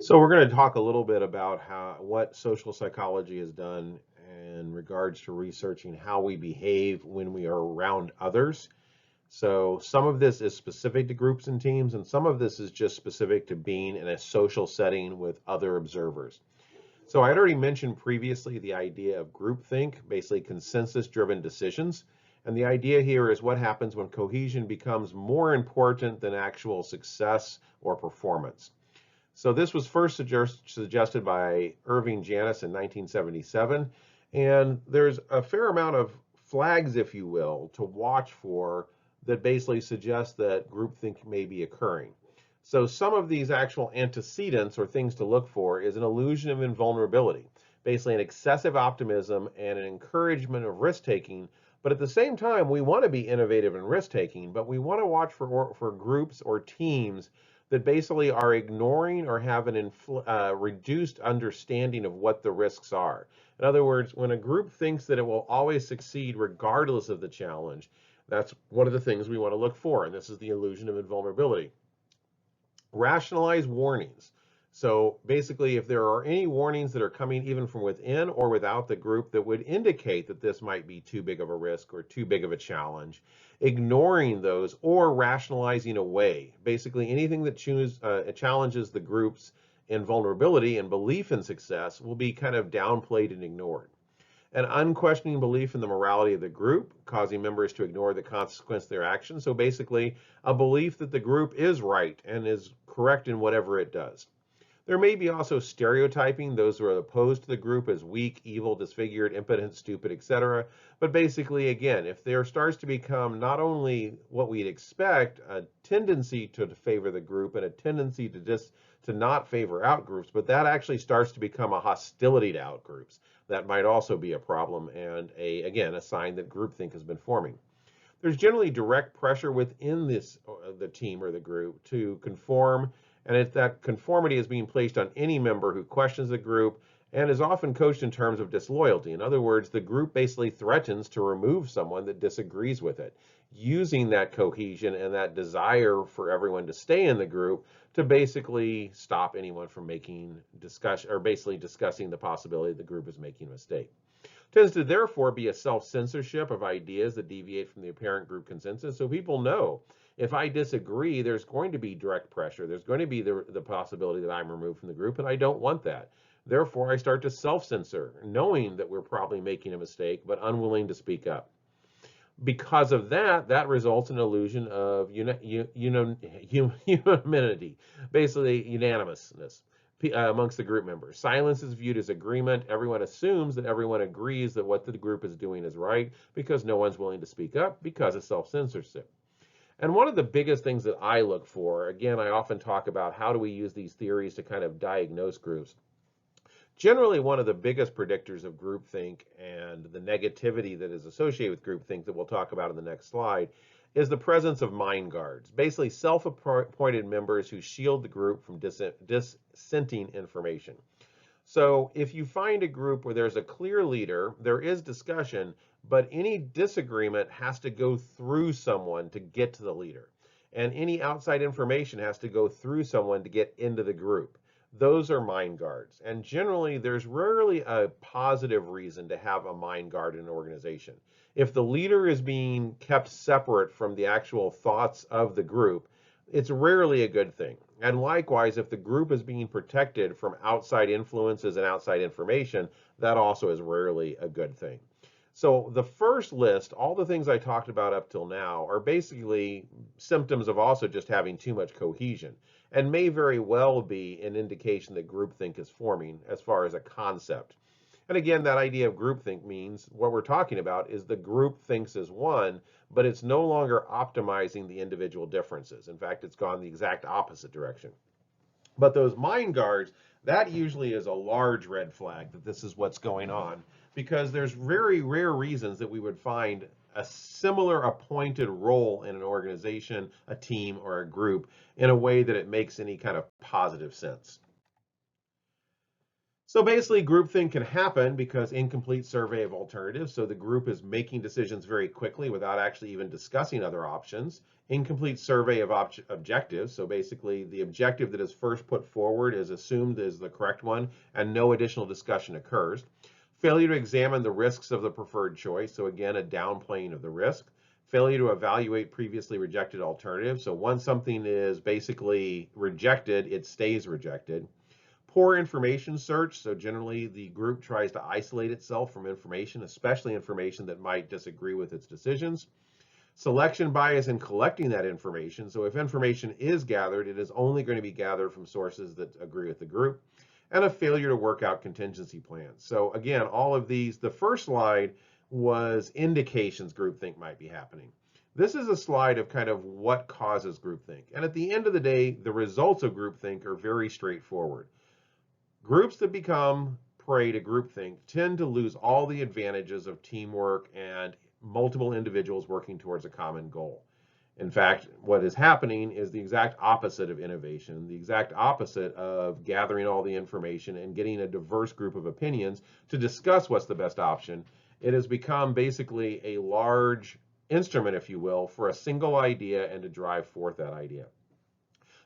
So we're going to talk a little bit about what social psychology has done in regards to researching how we behave when we are around others. So some of this is specific to groups and teams, and some of this is just specific to being in a social setting with other observers. So I had already mentioned previously the idea of groupthink, basically consensus-driven decisions. And the idea here is what happens when cohesion becomes more important than actual success or performance. So this was first suggested by Irving Janis in 1977, and there's a fair amount of flags, if you will, to watch for that basically suggest that groupthink may be occurring. So some of these actual antecedents or things to look for is an illusion of invulnerability, basically an excessive optimism and an encouragement of risk-taking. But at the same time, we want to be innovative and risk-taking, but we want to watch for groups or teams that basically are ignoring or have an reduced understanding of what the risks are. In other words, when a group thinks that it will always succeed regardless of the challenge, that's one of the things we want to look for, and this is the illusion of invulnerability. Rationalize warnings. So basically, if there are any warnings that are coming even from within or without the group that would indicate that this might be too big of a risk or too big of a challenge, ignoring those or rationalizing away. Basically, anything that challenges the group's invulnerability and belief in success will be kind of downplayed and ignored. An unquestioning belief in the morality of the group, causing members to ignore the consequence of their actions. So basically, a belief that the group is right and is correct in whatever it does. There may be also stereotyping those who are opposed to the group as weak, evil, disfigured, impotent, stupid, etc. But basically, again, if there starts to become not only what we'd expect, a tendency to favor the group and a tendency to not favor out groups, but that actually starts to become a hostility to out groups. That might also be a problem and again, a sign that groupthink has been forming. There's generally direct pressure within the team or the group to conform, and if that conformity is being placed on any member who questions the group and is often coached in terms of disloyalty. In other words, the group basically threatens to remove someone that disagrees with it, using that cohesion and that desire for everyone to stay in the group to basically stop anyone from making discussion or basically discussing the possibility the group is making a mistake. Tends to therefore be a self-censorship of ideas that deviate from the apparent group consensus. So people know if I disagree, there's going to be direct pressure. There's going to be the possibility that I'm removed from the group, and I don't want that. Therefore, I start to self-censor, knowing that we're probably making a mistake, but unwilling to speak up. Because of that, that results in an illusion of unanimity, basically unanimousness amongst the group members. Silence is viewed as agreement. Everyone assumes that everyone agrees that what the group is doing is right because no one's willing to speak up because of self-censorship. And one of the biggest things that I look for, again, I often talk about how do we use these theories to kind of diagnose groups. Generally, one of the biggest predictors of groupthink and the negativity that is associated with groupthink that we'll talk about in the next slide is the presence of mind guards, basically self-appointed members who shield the group from dissenting information. So if you find a group where there's a clear leader, there is discussion, but any disagreement has to go through someone to get to the leader. And any outside information has to go through someone to get into the group. Those are mind guards. And generally, there's rarely a positive reason to have a mind guard in an organization. If the leader is being kept separate from the actual thoughts of the group, it's rarely a good thing. And likewise, if the group is being protected from outside influences and outside information, that also is rarely a good thing. So the first list, all the things I talked about up till now, are basically symptoms of also just having too much cohesion and may very well be an indication that groupthink is forming as far as a concept. And again, that idea of groupthink means what we're talking about is the group thinks as one, but it's no longer optimizing the individual differences. In fact, it's gone the exact opposite direction. But those mind guards, that usually is a large red flag that this is what's going on, because there's very rare reasons that we would find a similar appointed role in an organization, a team, or a group in a way that it makes any kind of positive sense. So basically, groupthink can happen because incomplete survey of alternatives. So the group is making decisions very quickly without actually even discussing other options. Incomplete survey of objectives. So basically, the objective that is first put forward is assumed as the correct one, and no additional discussion occurs. Failure to examine the risks of the preferred choice. So again, a downplaying of the risk. Failure to evaluate previously rejected alternatives. So once something is basically rejected, it stays rejected. Poor information search. So generally the group tries to isolate itself from information, especially information that might disagree with its decisions. Selection bias in collecting that information. So if information is gathered, it is only going to be gathered from sources that agree with the group. And a failure to work out contingency plans. So again, all of these, the first slide was indications groupthink might be happening. This is a slide of kind of what causes groupthink. And at the end of the day, the results of groupthink are very straightforward. Groups that become prey to groupthink tend to lose all the advantages of teamwork and multiple individuals working towards a common goal. In fact, what is happening is the exact opposite of innovation, the exact opposite of gathering all the information and getting a diverse group of opinions to discuss what's the best option. It has become basically a large instrument, if you will, for a single idea and to drive forth that idea.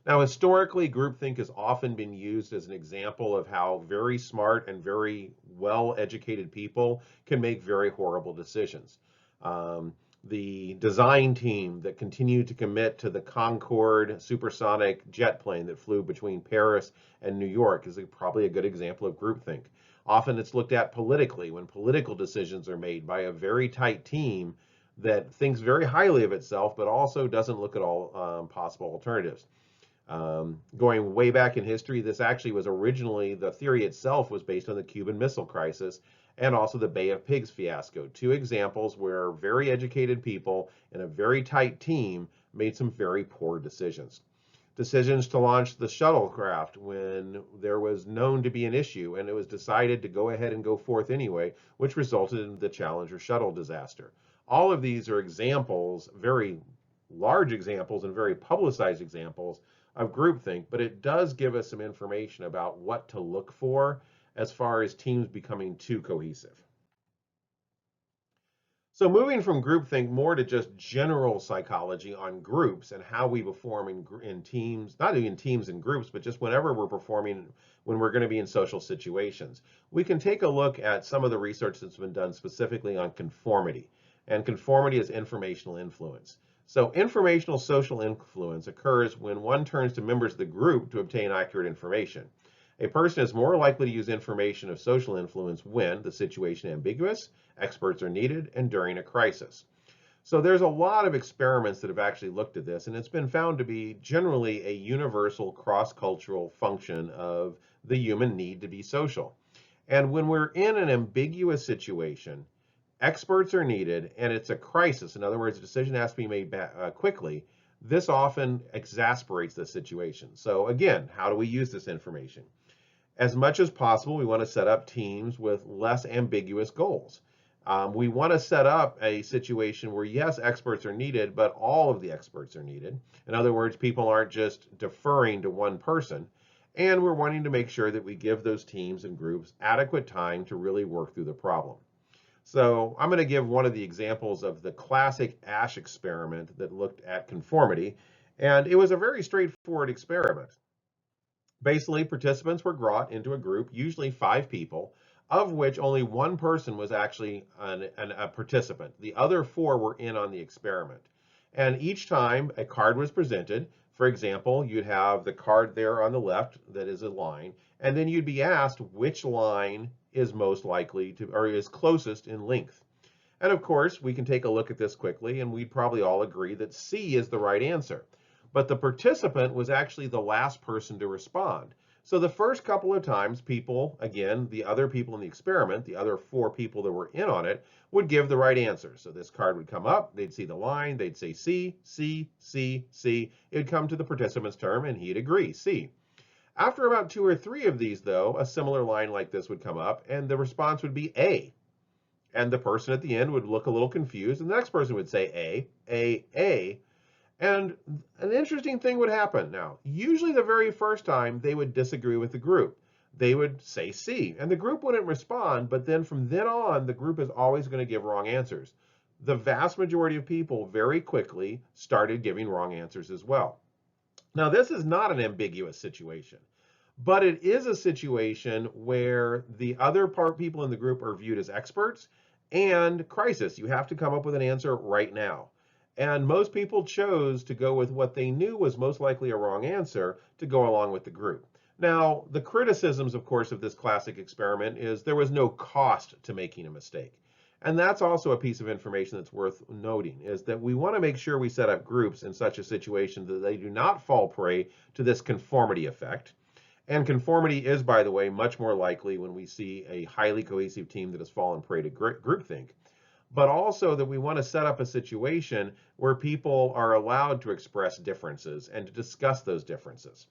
Now, historically, groupthink has often been used as an example of how very smart and very well-educated people can make very horrible decisions. The design team that continued to commit to the Concorde supersonic jet plane that flew between Paris and New York is probably a good example of groupthink. Often it's looked at politically when political decisions are made by a very tight team that thinks very highly of itself, but also doesn't look at all possible alternatives. Going way back in history, this actually was originally, the theory itself was based on the Cuban Missile Crisis and also the Bay of Pigs fiasco. Two examples where very educated people in a very tight team made some very poor decisions. Decisions to launch the shuttlecraft when there was known to be an issue, and it was decided to go ahead and go forth anyway, which resulted in the Challenger shuttle disaster. All of these are examples, very large examples and very publicized examples of groupthink, but it does give us some information about what to look for as far as teams becoming too cohesive. So moving from groupthink more to just general psychology on groups and how we perform in teams, not even teams and groups, but just whenever we're performing, when we're going to be in social situations. We can take a look at some of the research that's been done specifically on conformity. And conformity is informational influence. So informational social influence occurs when one turns to members of the group to obtain accurate information. A person is more likely to use information of social influence when the situation is ambiguous, experts are needed, and during a crisis. So there's a lot of experiments that have actually looked at this, and it's been found to be generally a universal cross-cultural function of the human need to be social. And when we're in an ambiguous situation, experts are needed, and it's a crisis. In other words, a decision has to be made quickly. This often exasperates the situation. So again, how do we use this information? As much as possible, we want to set up teams with less ambiguous goals. We want to set up a situation where, yes, experts are needed, but all of the experts are needed. In other words, people aren't just deferring to one person. And we're wanting to make sure that we give those teams and groups adequate time to really work through the problem. So I'm going to give one of the examples of the classic Asch experiment that looked at conformity. And it was a very straightforward experiment. Basically, participants were brought into a group, usually 5 people, of which only one person was actually a participant. The other 4 were in on the experiment. And each time a card was presented, for example, you'd have the card there on the left that is a line, and then you'd be asked which line is most likely to, or is closest in length. And of course, we can take a look at this quickly, and we'd probably all agree that C is the right answer. But the participant was actually the last person to respond. So the first couple of times, people, again, the other people in the experiment, the other 4 people that were in on it, would give the right answer. So this card would come up, they'd see the line, they'd say C, C, C, C. It would come to the participant's turn, and he'd agree, C. After about 2 or 3 of these, though, a similar line like this would come up, and the response would be A. And the person at the end would look a little confused, and the next person would say A. And an interesting thing would happen. Now, usually the very first time, they would disagree with the group. they would say C, and the group wouldn't respond. But then from then on, the group is always going to give wrong answers. The vast majority of people very quickly started giving wrong answers as well. Now, this is not an ambiguous situation, but it is a situation where the other people in the group are viewed as experts and crisis. You have to come up with an answer right now. And most people chose to go with what they knew was most likely a wrong answer to go along with the group. Now, the criticisms, of course, of this classic experiment is there was no cost to making a mistake. And that's also a piece of information that's worth noting, is that we want to make sure we set up groups in such a situation that they do not fall prey to this conformity effect. And conformity is, by the way, much more likely when we see a highly cohesive team that has fallen prey to groupthink. But also that we want to set up a situation where people are allowed to express differences and to discuss those differences.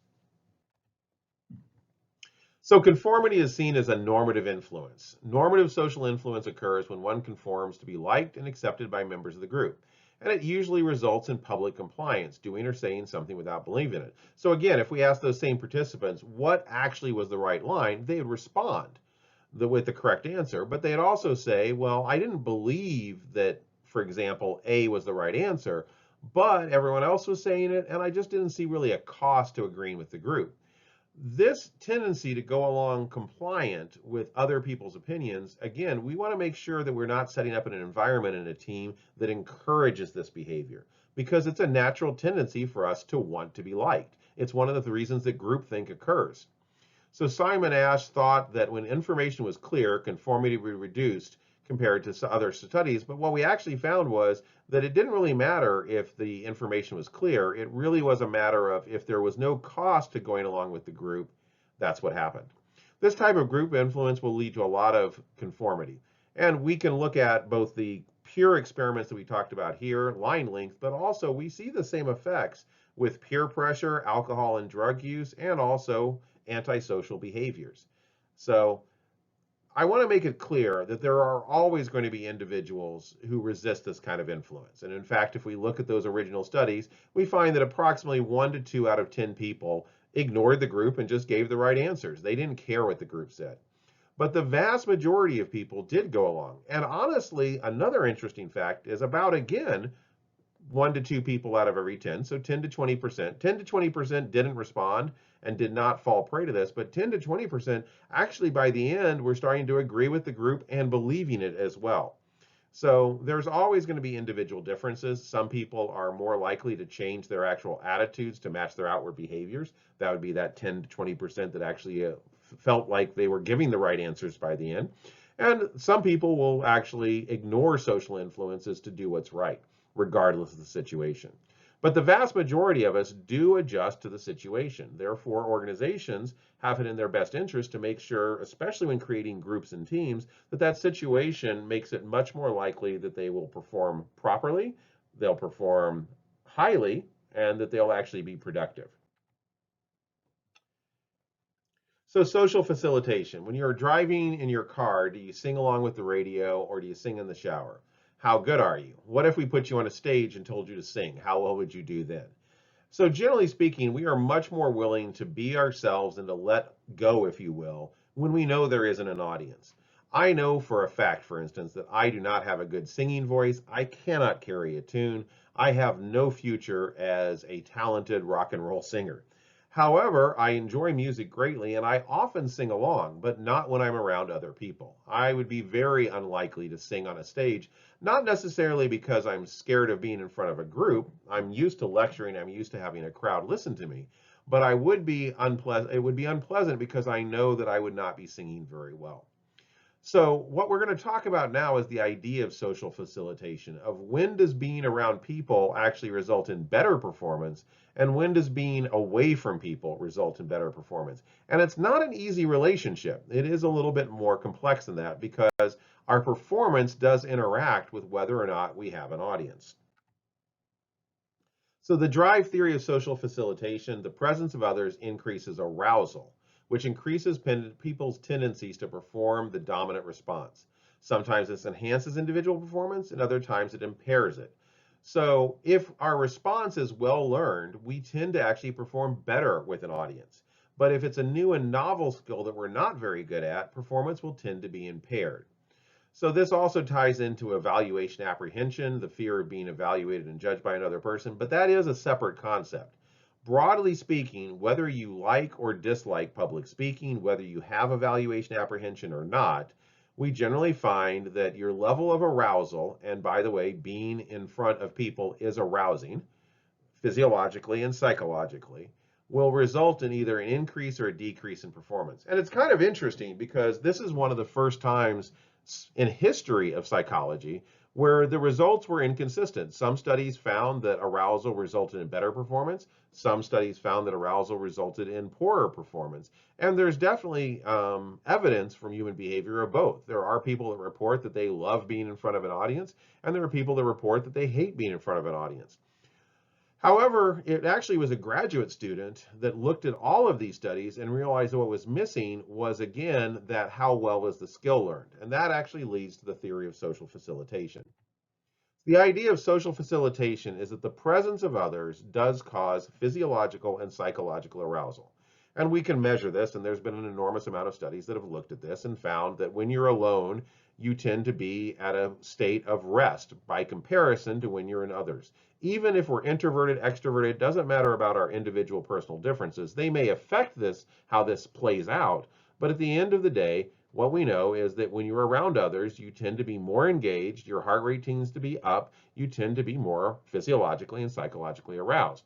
So conformity is seen as a normative influence. Normative social influence occurs when one conforms to be liked and accepted by members of the group. And it usually results in public compliance, doing or saying something without believing it. So again, if we ask those same participants what actually was the right line, they would respond with the correct answer. But they'd also say, well, I didn't believe that, for example, A was the right answer, but everyone else was saying it, and I just didn't see really a cost to agreeing with the group. This tendency to go along compliant with other people's opinions, again, we want to make sure that we're not setting up an environment in a team that encourages this behavior, because it's a natural tendency for us to want to be liked. It's one of the reasons that groupthink occurs. So Simon Ash thought that when information was clear, conformity would be reduced compared to other studies. But what we actually found was that it didn't really matter if the information was clear. It really was a matter of if there was no cost to going along with the group, that's what happened. This type of group influence will lead to a lot of conformity. And we can look at both the pure experiments that we talked about here, line length, but also we see the same effects with peer pressure, alcohol and drug use, and also antisocial behaviors. So I want to make it clear that there are always going to be individuals who resist this kind of influence. And in fact, if we look at those original studies, we find that approximately 1 to 2 out of 10 people ignored the group and just gave the right answers. They didn't care what the group said. But the vast majority of people did go along. And honestly, another interesting fact is about, again, 1 to 2 people out of every 10, so 10 to 20%. 10 to 20% didn't respond and did not fall prey to this, but 10 to 20% actually by the end were starting to agree with the group and believing it as well. So there's always going to be individual differences. Some people are more likely to change their actual attitudes to match their outward behaviors. That would be that 10 to 20% that actually felt like they were giving the right answers by the end. And some people will actually ignore social influences to do what's right, regardless of the situation. But the vast majority of us do adjust to the situation. Therefore, organizations have it in their best interest to make sure, especially when creating groups and teams, that that situation makes it much more likely that they will perform properly, they'll perform highly, and that they'll actually be productive. So social facilitation. When you're driving in your car, do you sing along with the radio or do you sing in the shower? How good are you? What if we put you on a stage and told you to sing? How well would you do then? So generally speaking, we are much more willing to be ourselves and to let go, if you will, when we know there isn't an audience. I know for a fact, for instance, that I do not have a good singing voice. I cannot carry a tune. I have no future as a talented rock and roll singer. However, I enjoy music greatly and I often sing along, but not when I'm around other people. I would be very unlikely to sing on a stage, not necessarily because I'm scared of being in front of a group. I'm used to lecturing, I'm used to having a crowd listen to me, but I would be unpleasant. It would be unpleasant because I know that I would not be singing very well. So what we're going to talk about now is the idea of social facilitation, of when does being around people actually result in better performance, and when does being away from people result in better performance. And it's not an easy relationship. It is a little bit more complex than that because our performance does interact with whether or not we have an audience. So the drive theory of social facilitation, the presence of others increases arousal, which increases people's tendencies to perform the dominant response. Sometimes this enhances individual performance, and other times it impairs it. So if our response is well learned, we tend to actually perform better with an audience. But if it's a new and novel skill that we're not very good at, performance will tend to be impaired. So this also ties into evaluation apprehension, the fear of being evaluated and judged by another person, but that is a separate concept. Broadly speaking, whether you like or dislike public speaking, whether you have evaluation apprehension or not, we generally find that your level of arousal, and by the way, being in front of people is arousing, physiologically and psychologically, will result in either an increase or a decrease in performance. And it's kind of interesting because this is one of the first times in history of psychology where the results were inconsistent. Some studies found that arousal resulted in better performance. Some studies found that arousal resulted in poorer performance. And there's definitely evidence from human behavior of both. There are people that report that they love being in front of an audience, and there are people that report that they hate being in front of an audience. However, it actually was a graduate student that looked at all of these studies and realized that what was missing was, again, that how well was the skill learned. And that actually leads to the theory of social facilitation. The idea of social facilitation is that the presence of others does cause physiological and psychological arousal. And we can measure this, and there's been an enormous amount of studies that have looked at this and found that when you're alone, you tend to be at a state of rest by comparison to when you're in others. Even if we're introverted, extroverted, it doesn't matter about our individual personal differences. They may affect this, how this plays out, but at the end of the day, what we know is that when you're around others, you tend to be more engaged, your heart rate tends to be up, you tend to be more physiologically and psychologically aroused.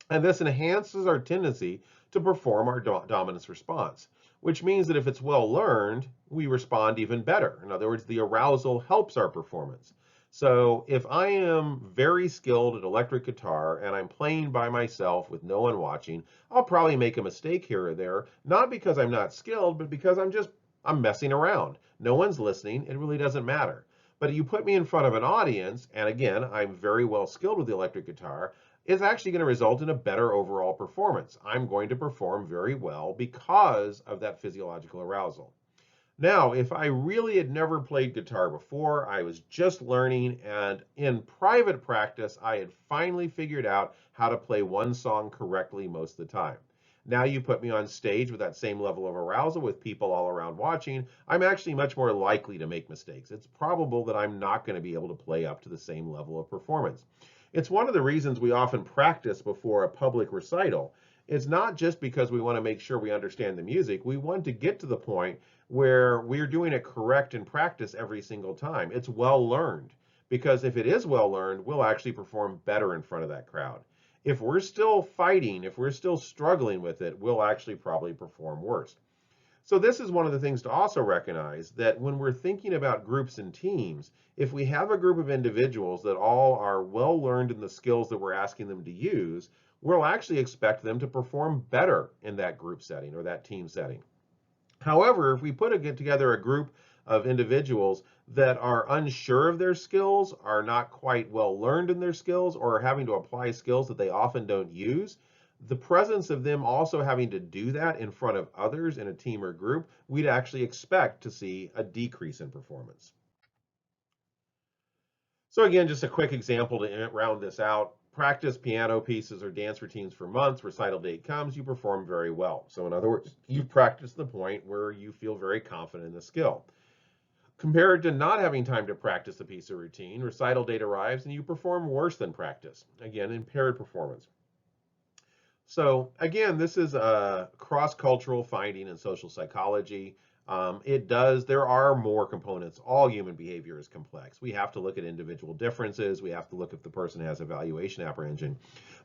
And this enhances our tendency to perform our dominance response, which means that if it's well learned, we respond even better. In other words, the arousal helps our performance. So if I am very skilled at electric guitar and I'm playing by myself with no one watching, I'll probably make a mistake here or there, not because I'm not skilled, but because I'm messing around. No one's listening. It really doesn't matter. But you put me in front of an audience, and again, I'm very well skilled with the electric guitar, it's actually going to result in a better overall performance. I'm going to perform very well because of that physiological arousal. Now, if I really had never played guitar before, I was just learning, and in private practice, I had finally figured out how to play one song correctly most of the time. Now you put me on stage with that same level of arousal with people all around watching, I'm actually much more likely to make mistakes. It's probable that I'm not going to be able to play up to the same level of performance. It's one of the reasons we often practice before a public recital. It's not just because we want to make sure we understand the music. We want to get to the point where we're doing it correct in practice every single time. It's well learned, because if it is well learned, we'll actually perform better in front of that crowd. If we're still fighting, if we're still struggling with it, we'll actually probably perform worse. So this is one of the things to also recognize, that when we're thinking about groups and teams, if we have a group of individuals that all are well learned in the skills that we're asking them to use, we'll actually expect them to perform better in that group setting or that team setting. However, if we together a group of individuals that are unsure of their skills, are not quite well learned in their skills, or are having to apply skills that they often don't use, the presence of them also having to do that in front of others in a team or group, we'd actually expect to see a decrease in performance. So again, just a quick example to round this out. Practice piano pieces or dance routines for months, recital date comes, you perform very well. So in other words, you've practiced the point where you feel very confident in the skill. Compared to not having time to practice a piece of routine, recital date arrives and you perform worse than practice. Again, impaired performance. So again, this is a cross-cultural finding in social psychology. There are more components. All human behavior is complex. We have to look at individual differences. We have to look if the person has evaluation apprehension.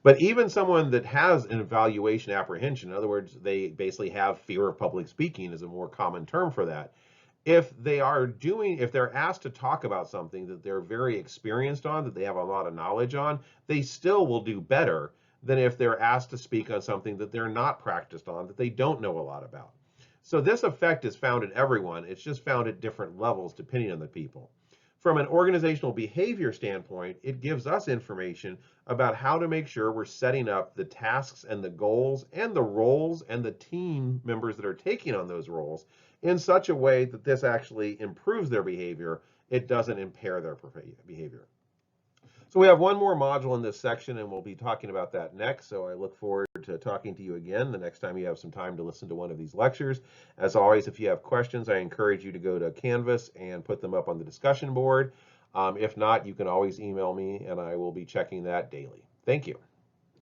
But even someone that has an evaluation apprehension, in other words, they basically have fear of public speaking is a more common term for that. If they're asked to talk about something that they're very experienced on, that they have a lot of knowledge on, they still will do better than if they're asked to speak on something that they're not practiced on, that they don't know a lot about. So this effect is found in everyone. It's just found at different levels depending on the people. From an organizational behavior standpoint, it gives us information about how to make sure we're setting up the tasks and the goals and the roles and the team members that are taking on those roles in such a way that this actually improves their behavior. It doesn't impair their behavior. So we have one more module in this section, and we'll be talking about that next. So I look forward to talking to you again the next time you have some time to listen to one of these lectures. As always, if you have questions, I encourage you to go to Canvas and put them up on the discussion board. If not, you can always email me, and I will be checking that daily. Thank you.